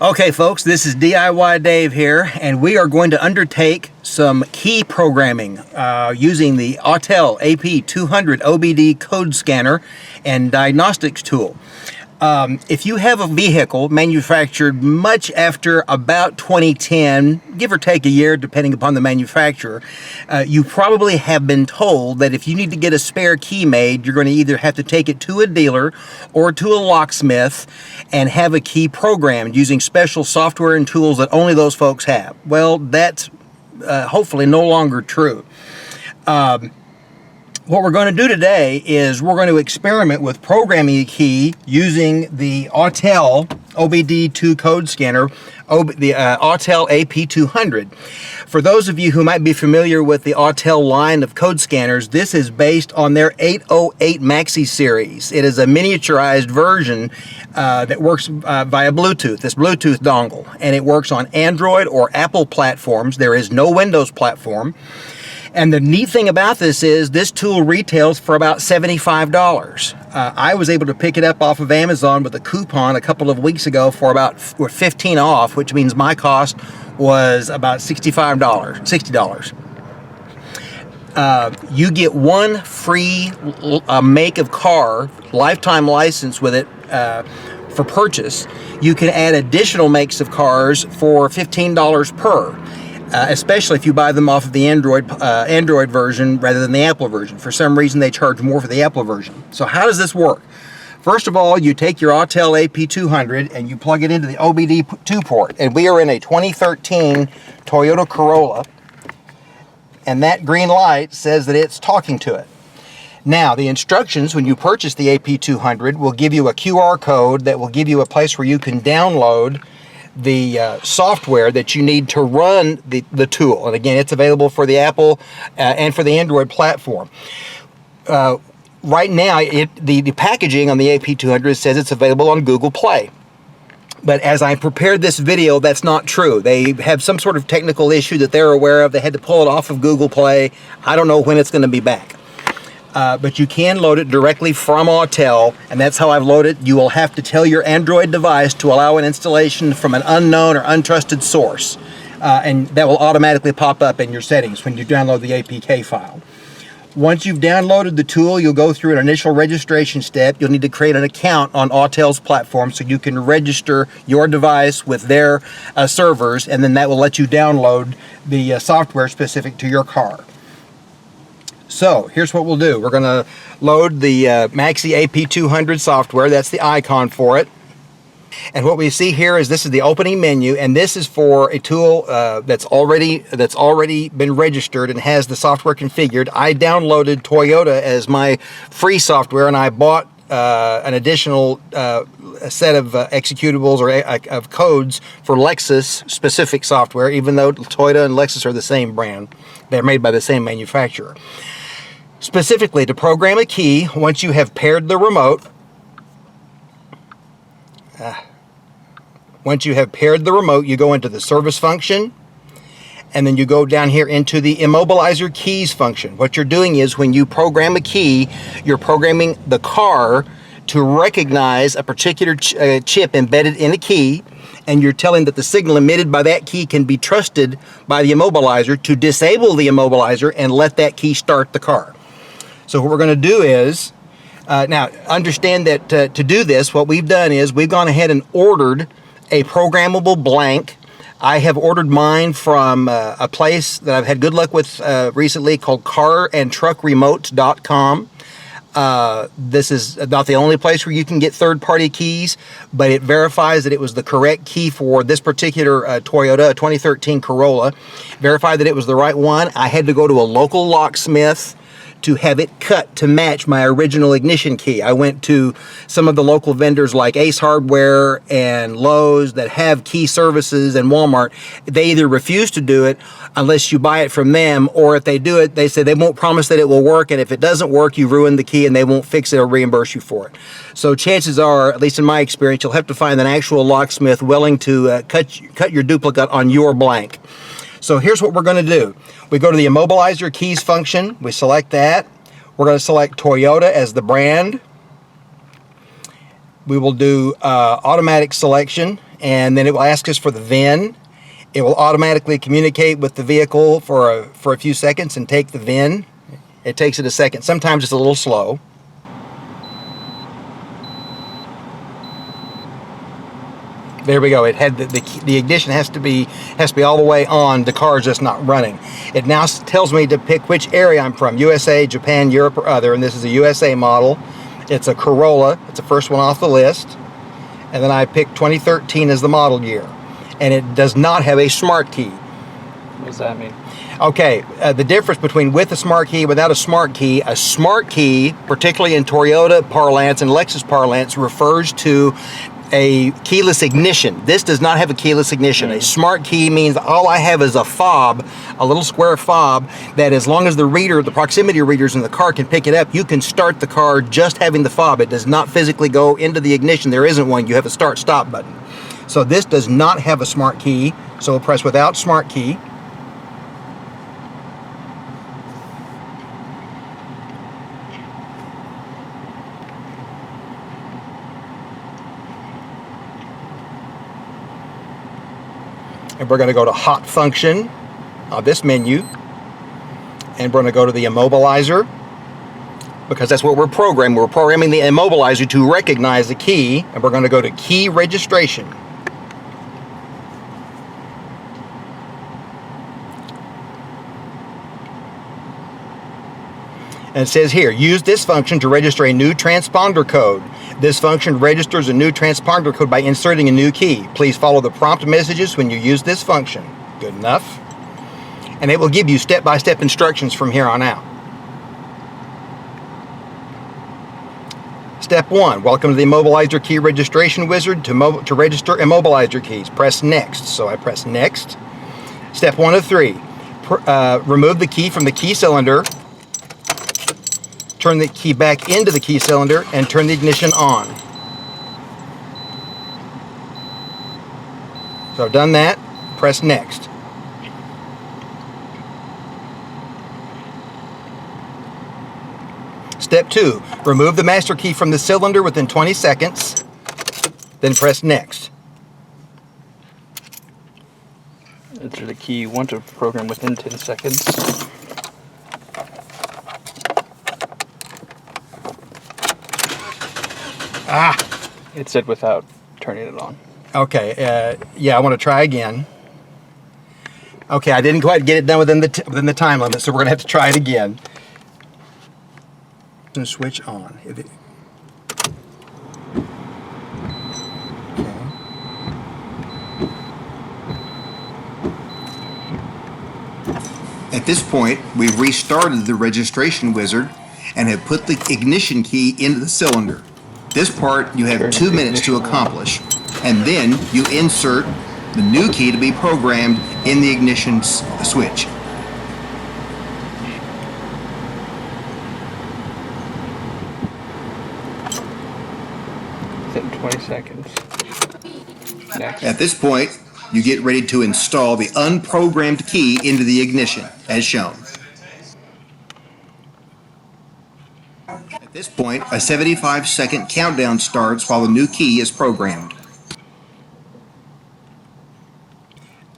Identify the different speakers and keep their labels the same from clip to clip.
Speaker 1: Okay folks, this is DIY Dave here, and we are going to undertake some key programming using the Autel AP200 OBDII code scanner and diagnostics tool. If you have a vehicle manufactured much after about 2010, give or take a year depending upon the manufacturer, you probably have been told that if you need to get a spare key made, you're going to either have to take it to a dealer or to a locksmith and have a key programmed using special software and tools that only those folks have. Well, that's hopefully no longer true. What we're going to do today is we're going to experiment with programming a key using the Autel OBDII code scanner, the Autel AP200. For those of you who might be familiar with the Autel line of code scanners, this is based on their 808 Maxi series. It is a miniaturized version that works via Bluetooth, this Bluetooth dongle, and it works on Android or Apple platforms. There is no Windows platform. And the neat thing about this is this tool retails for about $75. I was able to pick it up off of Amazon with a coupon a couple of weeks ago for about $15 off, which means my cost was about $60. You get one free make of car lifetime license with it for purchase. You can add additional makes of cars for $15 per. Especially if you buy them off of the Android version rather than the Apple version. For some reason, they charge more for the Apple version. So how does this work? First of all, you take your Autel AP200 and you plug it into the OBDII port. And we are in a 2013 Toyota Corolla. And that green light says that it's talking to it. Now, the instructions when you purchase the AP200 will give you a QR code that will give you a place where you can download the software that you need to run the tool. And again, it's available for the Apple and for the Android platform. Right now, the packaging on the AP200 says it's available on Google Play. But as I prepared this video, that's not true. They have some sort of technical issue that they're aware of. They had to pull it off of Google Play. I don't know when it's going to be back. But you can load it directly from Autel, and that's how I've loaded it. You will have to tell your Android device to allow an installation from an unknown or untrusted source, and that will automatically pop up in your settings when you download the APK file. Once you've downloaded the tool, you'll go through an initial registration step. You'll need to create an account on Autel's platform so you can register your device with their servers, and then that will let you download the software specific to your car. So here's what we'll do. We're going to load the Maxi AP200 software. That's the icon for it. And what we see here is this is the opening menu, and this is for a tool that's already been registered and has the software configured. I downloaded Toyota as my free software, and I bought an additional set of executables or of codes for Lexus specific software, even though Toyota and Lexus are the same brand. They're made by the same manufacturer. Specifically, to program a key, once you have paired the remote, you go into the service function, and then you go down here into the immobilizer keys function. What you're doing is when you program a key, you're programming the car to recognize a particular chip embedded in a key, and you're telling that the signal emitted by that key can be trusted by the immobilizer to disable the immobilizer and let that key start the car. So what we're going to do is, now understand that to do this, what we've done is we've gone ahead and ordered a programmable blank. I have ordered mine from a place that I've had good luck with recently called carandtruckremote.com. This is not the only place where you can get third-party keys, but it verifies that it was the correct key for this particular Toyota 2013 Corolla. Verified that it was the right one. I had to go to a local locksmith to have it cut to match my original ignition key. I went to some of the local vendors like Ace Hardware and Lowe's that have key services, and Walmart. They either refuse to do it unless you buy it from them, or if they do it, they say they won't promise that it will work, and if it doesn't work, you ruin the key and they won't fix it or reimburse you for it. So chances are, at least in my experience, you'll have to find an actual locksmith willing to cut your duplicate on your blank. So here's what we're going to do. We go to the immobilizer keys function. We select that. We're going to select Toyota as the brand. We will do automatic selection, and then it will ask us for the VIN. It will automatically communicate with the vehicle for a few seconds and take the VIN. It takes it a second. Sometimes it's a little slow. There we go. It had the ignition has to be all the way on. The car is just not running. It now tells me to pick which area I'm from: USA, Japan, Europe, or other. And this is a USA model. It's a Corolla. It's the first one off the list. And then I picked 2013 as the model year. And it does not have a smart key.
Speaker 2: What does that mean?
Speaker 1: Okay, the difference between with a smart key, without a smart key, particularly in Toyota parlance and Lexus parlance, refers to a keyless ignition. This does not have a keyless ignition. A smart key means all I have is a fob, a little square fob, that as long as the reader, the proximity readers in the car can pick it up, you can start the car just having the fob. It does not physically go into the ignition. There isn't one. You have a start-stop button. So this does not have a smart key, so we'll press without smart key. And we're going to go to hot function on this menu, and we're going to go to the immobilizer, because that's what we're programming. We're programming the immobilizer to recognize the key, and we're going to go to key registration. And it says here, use this function to register a new transponder code. This function registers a new transponder code by inserting a new key. Please follow the prompt messages when you use this function. Good enough. And it will give you step-by-step instructions from here on out. Step 1, welcome to the Immobilizer Key Registration Wizard. To register immobilizer keys, press Next. So I press Next. Step 1 of 3, remove the key from the key cylinder, turn the key back into the key cylinder, and turn the ignition on. So I've done that, press Next. Step 2, remove the master key from the cylinder within 20 seconds, then press Next.
Speaker 2: Enter the key you want to program within 10 seconds. It said without turning it on.
Speaker 1: Okay, yeah, I want to try again. Okay, I didn't quite get it done within the time limit, so we're going to have to try it again. And switch on. Okay. At this point, we've restarted the registration wizard and have put the ignition key into the cylinder. This part you have 2 minutes to accomplish, and then you insert the new key to be programmed in the ignition switch.
Speaker 2: Within 20 seconds. Next.
Speaker 1: At this point, you get ready to install the unprogrammed key into the ignition, as shown. At this point, a 75-second countdown starts while the new key is programmed.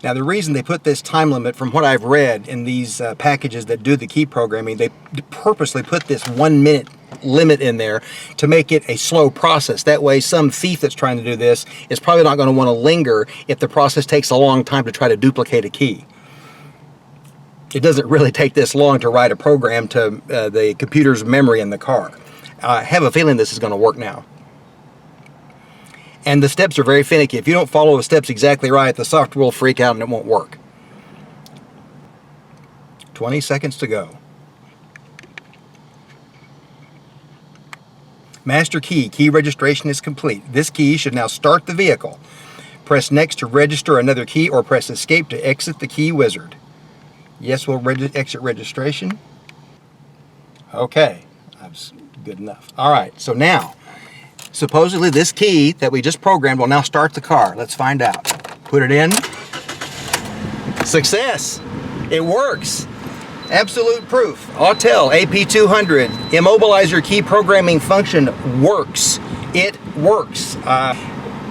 Speaker 1: Now, the reason they put this time limit, from what I've read in these packages that do the key programming, they purposely put this 1 minute limit in there to make it a slow process. That way, some thief that's trying to do this is probably not going to want to linger if the process takes a long time to try to duplicate a key. It doesn't really take this long to write a program to the computer's memory in the car. I have a feeling this is going to work now. And the steps are very finicky. If you don't follow the steps exactly right, the software will freak out and it won't work. 20 seconds to go. Master key registration is complete. This key should now start the vehicle. Press Next to register another key, or press Escape to exit the key wizard. Yes, we'll exit registration. Okay, that's good enough. All right, so now, supposedly this key that we just programmed will now start the car. Let's find out. Put it in. Success! It works! Absolute proof. Autel AP200 immobilizer key programming function works. It works.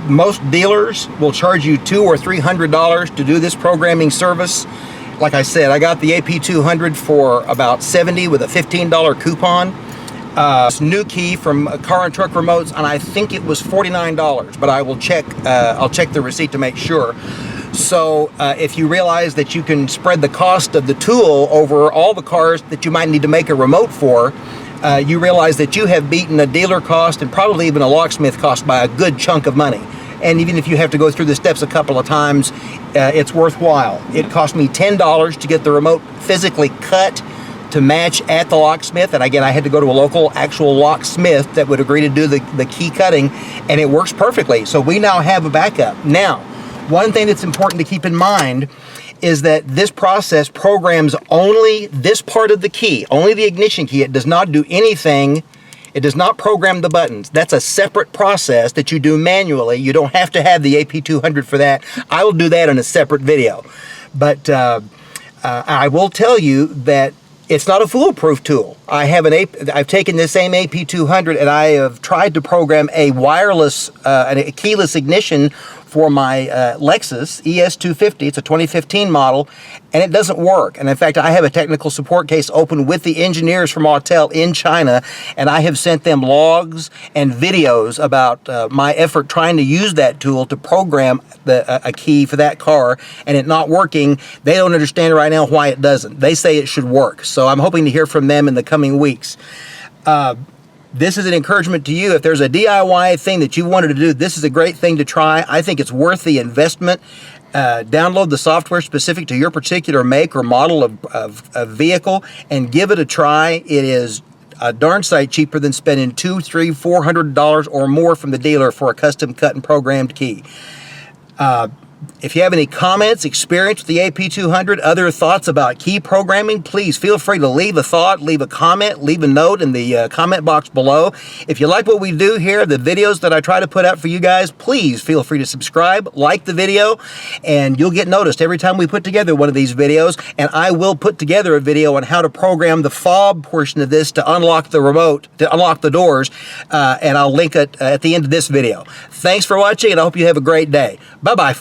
Speaker 1: most dealers will charge you $200 or $300 to do this programming service. Like I said, I got the AP200 for about $70 with a $15 coupon. This new key from Car and Truck Remotes, and I think it was $49, but I will check. I'll check the receipt to make sure. So if you realize that you can spread the cost of the tool over all the cars that you might need to make a remote for, you realize that you have beaten a dealer cost and probably even a locksmith cost by a good chunk of money. And even if you have to go through the steps a couple of times, it's worthwhile. It cost me $10 to get the remote physically cut to match at the locksmith, and again, I had to go to a local actual locksmith that would agree to do the key cutting, and it works perfectly. So we now have a backup. Now, one thing that's important to keep in mind is that this process programs only this part of the key, only the ignition key. It does not do anything. It does not program the buttons. That's a separate process that you do manually. You don't have to have the AP200 for that. I will do that in a separate video. But I will tell you that it's not a foolproof tool. I've taken this same AP200 and I have tried to program a wireless, a keyless ignition for my Lexus ES250. It's a 2015 model, and it doesn't work. And in fact, I have a technical support case open with the engineers from Autel in China, and I have sent them logs and videos about my effort trying to use that tool to program a key for that car, and it not working. They don't understand right now why it doesn't. They say it should work. So I'm hoping to hear from them in the coming weeks. This is an encouragement to you. If there's a DIY thing that you wanted to do, this is a great thing to try. I think it's worth the investment. Download the software specific to your particular make or model of vehicle and give it a try. It is a darn sight cheaper than spending $200, $300, $400 or more from the dealer for a custom cut and programmed key. If you have any comments, experience with the AP200, other thoughts about key programming, please feel free to leave a thought, leave a comment, leave a note in the comment box below. If you like what we do here, the videos that I try to put out for you guys, please feel free to subscribe, like the video, and you'll get noticed every time we put together one of these videos. And I will put together a video on how to program the fob portion of this to unlock the remote, to unlock the doors, and I'll link it at the end of this video. Thanks for watching, and I hope you have a great day. Bye-bye.